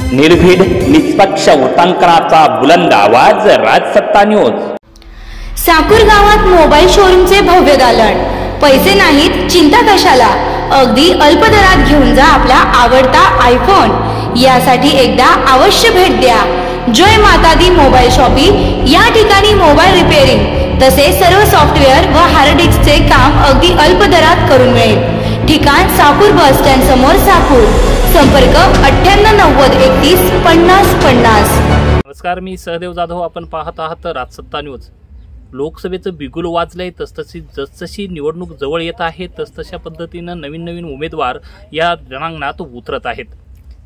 निर्भीड निष्पक्ष उटंकनाचा बुलंद आवाज, राजसत्ता न्यूज। साकूर गावात मोबाईल शोरूमचे भव्य दालन। पैसे नाहीत, चिंता कशाला, अगदी अल्प दरात घेऊन जा आपला आवडता आयफोन। यासाठी एकदा अवश्य भेट द्या जय माता दी मोबाईल शॉपिंग। या ठिकाणी मोबाईल रिपेअरिंग तसेच सर्व सॉफ्टवेअर व हार्ड डिस्कचे काम अगदी अल्प दरात करून मिळेल। ठिकाण साकूर बस स्टँड समोर साकूर। संपर्क 9890315050। नमस्कार, मी सहदेव जाधव। आपण पाहत आहात राजसत्ता न्यूज। लोकसभेचं बिगुल वाजलंय, तसतशी जसजशी निवडणूक जवळ येत आहे तसतशा पद्धतीनं नवीन उमेदवार या रणांगणात उतरत आहेत।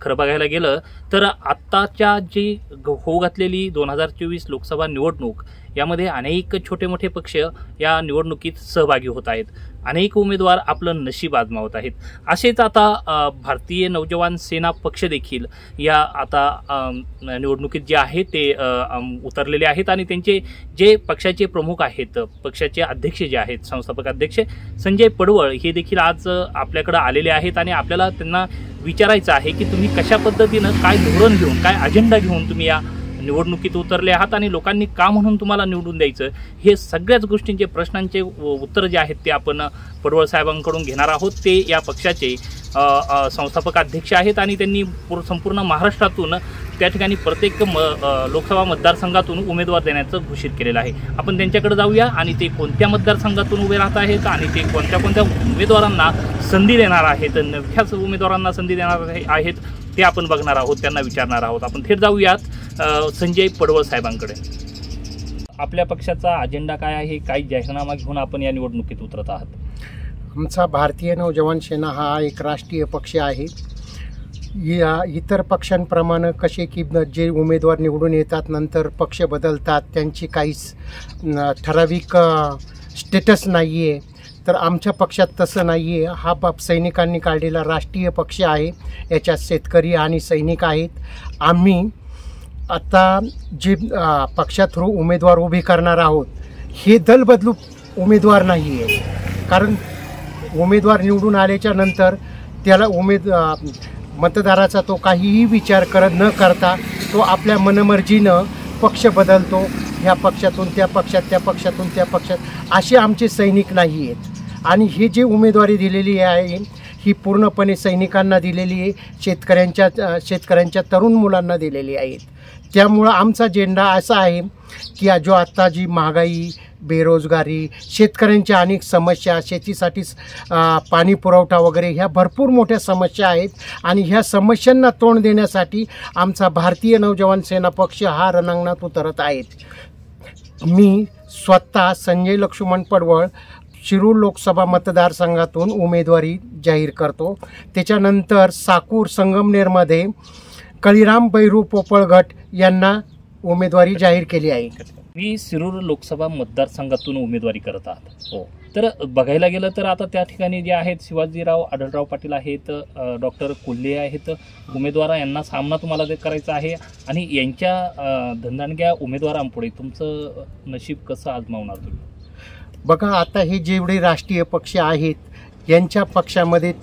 खरं बघायला गेलं तर आत्ताच्या जी होऊ घातलेली 2024 लोकसभा निवडणूक यामध्ये अनेक छोटे मोठे पक्ष या निवडणुकीत सहभागी होत आहेत। अनेक उमेदवार आपलं नशीब आजमावत आहेत। असेच आता भारतीय नवजवान सेना पक्ष देखील या आता निवडणुकीत जे आहे ते उतरलेले आहेत आणि त्यांचे जे पक्षाचे प्रमुख आहेत, पक्षाचे अध्यक्ष जे आहेत, संस्थापक अध्यक्ष संजय पडवळ हे देखील आज आपल्याकडे आलेले आहेत आणि आपल्याला त्यांना विचारायचं आहे की तुम्ही कशा पद्धतीनं, काय धोरण घेऊन, काय अजेंडा घेऊन तुम्ही या निवडणुकीत उतरले आहात आणि लोकांनी का म्हणून तुम्हाला निवडून द्यायचं, हे सगळ्याच गोष्टींचे प्रश्नांचे उत्तर जे आहेत ते आपण पडवळ साहेबांकडून घेणार आहोत। ते या पक्षाचे संस्थापक अध्यक्ष आहेत आणि त्यांनी संपूर्ण महाराष्ट्रातून त्या ठिकाणी प्रत्येक लोकसभा मतदारसंघातून उमेदवार देण्याचं घोषित केलेलं आहे। आपण त्यांच्याकडे जाऊया आणि ते कोणत्या मतदारसंघातून उभे राहत आहेत आणि ते कोणत्या उमेदवारांना संधी देणार आहेत, नव्याच उमेदवारांना संधी देणार आहेत ते आपण बघणार आहोत, त्यांना विचारणार आहोत। आपण थेट जाऊयात संजय पडवळ साहेबांकडे। आपल्या पक्षाचा अजेंडा काय आहे, काय जाहीरनामा घेऊन आपण या निवडणुकीत उतरत आहात? आमचा भारतीय नवजवान सेना हा एक राष्ट्रीय पक्ष आहे। या इतर पक्षांप्रमाणे कसे की जे उमेदवार निवडून येतात नंतर पक्ष बदलतात, त्यांची काहीच ठराविक स्टेटस नाही आहे, तर आमच्या पक्षात तसं नाही आहे। हा सैनिकांनी काढलेला राष्ट्रीय पक्ष आहे, याच्यात शेतकरी आणि सैनिक आहेत। आम्ही आता जे पक्षा थ्रू उमेदवार उभे करणार आहोत हे दल बदलू उमेदवार नाही आहे, कारण उमेदवार निवडून आल्याच्या नंतर त्याला मतदाराचा तो काहीही विचार न करता तो आपल्या मनमर्जीनं पक्ष बदलतो, ह्या पक्षातून त्या पक्षात, त्या पक्षातून त्या पक्षात, असे आमचे सैनिक नाही आहेत। आणि हे जे उमेदवारी दिलेली आहे ही पूर्णपणे सैनिकांना दिलेली आहे, शेतकऱ्यांच्या तरुण मुलांना दिलेली आहेत। त्यामुळं आमचा अजेंडा असा आहे की जो आत्ता जी महागाई, बेरोजगारी, शेतकऱ्यांच्या अनेक समस्या, शेतीसाठी पाणी पुरवठा वगैरे ह्या भरपूर मोठ्या समस्या आहेत आणि ह्या समस्यांना तोंड देण्यासाठी आमचा भारतीय नवजवान सेना पक्ष हा रणांगणात उतरत आहेत। मी स्वतः संजय लक्ष्मण पडवळ शिरूर लोकसभा मतदारसंघातून उमेदवारी जाहीर करतो। त्याच्यानंतर साकूर संगमनेरमध्ये कळीराम बैरू पोपळगट यांना उमेदवारी जाहीर केली आहे। मी शिरूर लोकसभा मतदारसंघातून उमेदवारी करत आहात, हो, तर बघायला गेलं तर आता त्या ठिकाणी जे आहेत शिवाजीराव आढळराव पाटील आहेत, डॉक्टर कोल्हे आहेत उमेदवार, यांना सामना तुम्हाला करायचा आहे आणि यांच्या धंदाणग्या उमेदवारांपुढे तुमचं नशीब कसं आजमावणार तुम्ही? बघा, आता हे जेवढे राष्ट्रीय पक्ष आहेत यांच्या पक्षामध्ये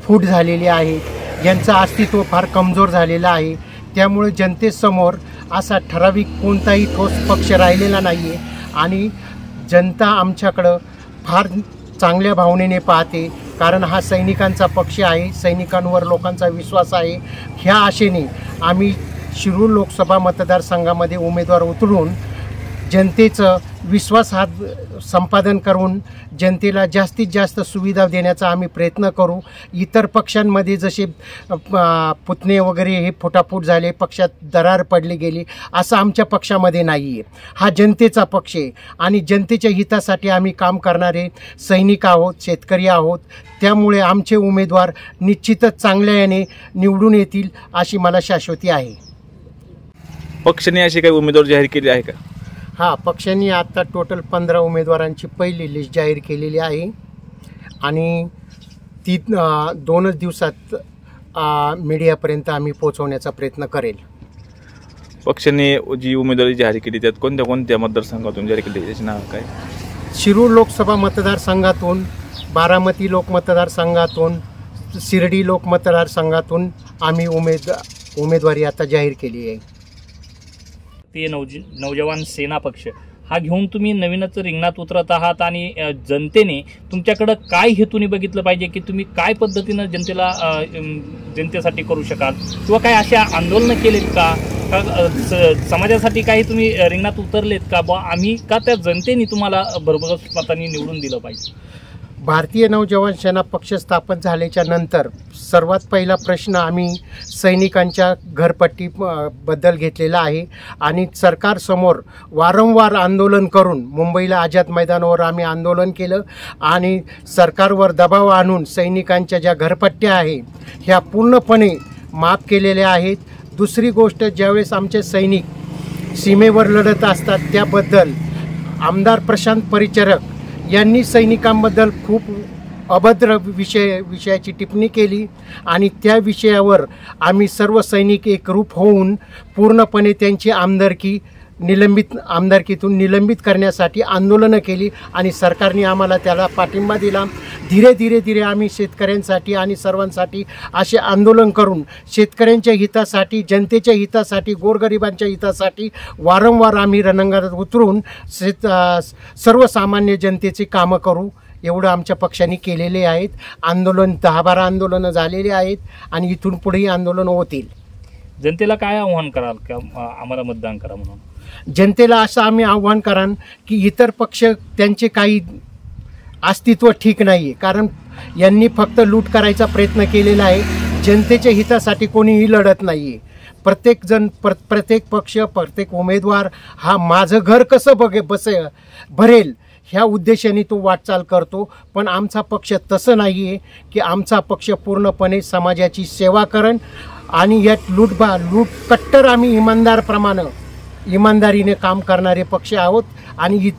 फूट झालेली आहे, यांचं अस्तित्व फार कमजोर झालेलं आहे। त्यामुळे जनतेसमोर असा ठराविक कोणताही ठोस पक्ष राहिलेला नाही आहे आणि जनता आमच्याकडं फार चांगल्या भावनेने पाहते, कारण हा सैनिकांचा पक्ष आहे, सैनिकांवर लोकांचा विश्वास आहे। ह्या आशेने आम्ही शिरूर लोकसभा मतदारसंघामध्ये उमेदवार उतरून जनतेचं विश्वास संपादन करून जनतेला जास्तीत जास्त सुविधा देण्याचा आम्ही प्रयत्न करू। इतर पक्षांमध्ये जसे पुतणे वगैरे हे फुटाफूट झाले, पक्षात दरार पडली गेली, असं आमच्या पक्षामध्ये नाही आहे। हा जनतेचा पक्ष आहे आणि जनतेच्या हितासाठी आम्ही काम करणारे सैनिक आहोत, शेतकरी आहोत। त्यामुळे आमचे उमेदवार निश्चितच चांगल्याने निवडून येतील अशी मला शाश्वती आहे। पक्षाने अशी काही उमेदवार जाहीर केली आहे का? हा, पक्षांनी आता टोटल 15 उमेदवारांची पहिली लिस्ट जाहीर केलेली आहे आणि ती 2 दिवसात मीडियापर्यंत आम्ही पोहोचवण्याचा प्रयत्न करेल। पक्षाने जी उमेदवारी जाहीर केली त्यात कोणत्या मतदारसंघातून जाहीर केली, त्याचे नाव काय? शिरूर लोकसभा मतदारसंघातून, बारामती लोक मतदारसंघातून, शिर्डी लोक मतदारसंघातून आम्ही उमेदवारी आता जाहीर केली आहे. ते नवजवान सेना पक्ष हा घेऊन तुम्ही नवीनच रिंगणात उतरत आहात आणि जनतेने तुमच्याकडं काय हेतूने बघितलं पाहिजे की तुम्ही काय पद्धतीनं जनतेसाठी करू शकाल किंवा काय अशा आंदोलनं केलेत का समाजासाठी काही तुम्ही रिंगणात उतरलेत का बा आम्ही का त्या जनतेने तुम्हाला भरघोस मतांनी निवडून दिलं पाहिजे? भारतीय नवजवान सेना पक्ष स्थापन झाल्याच्या नंतर सर्वात पहिला प्रश्न आम्ही सैनिकांच्या घरपट्टी बद्दल घेतलेला आहे आणि सरकारसमोर वारंवार आंदोलन करून मुंबईला आझाद मैदानावर आम्ही आंदोलन केलं आणि सरकारवर दबाव आणून सैनिकांच्या ज्या घरपट्ट्या आहे ह्या पूर्णपणे माफ केलेल्या आहेत. दुसरी गोष्ट, ज्यावेळेस आमचे सैनिक सीमेवर लढत असतात त्याबद्दल आमदार प्रशांत परिचारक यांनी सैनिकांबद्दल खूप अभद्र विषयाची टिप्पणी केली आणि त्या विषयावर आम्ही सर्व सैनिक एकरूप होऊन पूर्णपणे त्यांची आमदारकीतून निलंबित करण्यासाठी आंदोलनं केली आणि सरकारने आम्हाला त्याला पाठिंबा दिला. धीरे आम्ही शेतकऱ्यांसाठी आणि सर्वांसाठी असे आंदोलन करून शेतकऱ्यांच्या हितासाठी, जनतेच्या हितासाठी, गोरगरिबांच्या हितासाठी वारंवार आम्ही रणांगणात उतरून सर्वसामान्य जनतेची कामं करू एवढं आमच्या पक्षाने केलेले आहेत. 10-12 आंदोलनं झालेली आहेत आणि इथून पुढेही आंदोलनं होतील. जनतेला काय आव्हान कराल का आम्हाला मतदान करा म्हणून? जनतेला असं आम्ही आव्हान कराल की इतर पक्ष त्यांचे काही अस्तित्व ठीक नाही आहे, कारण यांनी फक्त लूट करायचा प्रयत्न केलेला आहे. जनतेच्या हितासाठी कोणीही लढत नाही आहे. प्रत्येक पक्ष, प्रत्येक उमेदवार हा माझं घर कसं भरेल ह्या उद्देशाने तो वाटचाल करतो. पण आमचा पक्ष तसं नाही आहे की आमचा पक्ष पूर्णपणे समाजाची सेवा करण आणि यात लूट कट्टर आम्ही इमानदारीने काम करणारे पक्ष आहोत आणि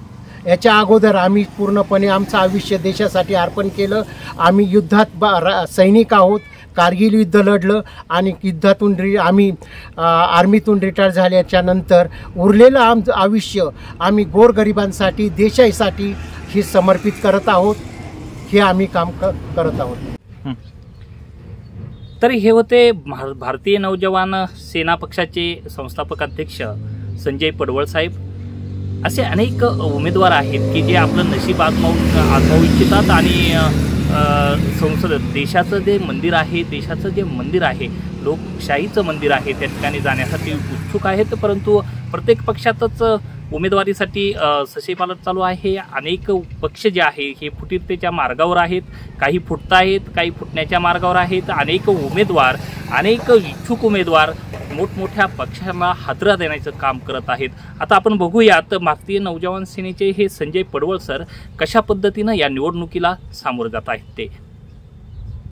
याच्या अगोदर आम्ही पूर्णपणे आमचं आयुष्य देशासाठी अर्पण केलं. आम्ही युद्धात सैनिक आहोत. कारगिल युद्ध लढलं आणि युद्धातून आम्ही आर्मीतून रिटायर झाल्याच्या नंतर उरलेलं आमचं आयुष्य आम्ही गोरगरिबांसाठी, देशासाठी हे समर्पित करत आहोत. हे आम्ही काम करत आहोत. तर हे होते भारतीय नवजवान सेना पक्षाचे संस्थापक अध्यक्ष संजय पडवळ साहेब. असे अनेक उमेदवार आहेत की जे आपलं नशीब आजमावू इच्छितात आणि देशाचं जे मंदिर आहे, लोकशाहीचं मंदिर आहे, त्या ठिकाणी जाण्यासाठी उत्सुक आहेत. परंतु प्रत्येक पक्षातच उमेदवारीसाठी ससेपालट चालू आहे. अनेक पक्ष जे आहे हे फुटीरतेच्या मार्गावर आहेत, काही फुटत आहेत, काही फुटण्याच्या मार्गावर आहेत. अनेक इच्छुक उमेदवार मोठमोठ्या पक्षांना हादरा देण्याचं काम करत आहेत. आता आपण बघूयात भारतीय नवजवान सेनेचे हे संजय पडवळ सर कशा पद्धतीनं या निवडणुकीला सामोरं जात आहेत ते.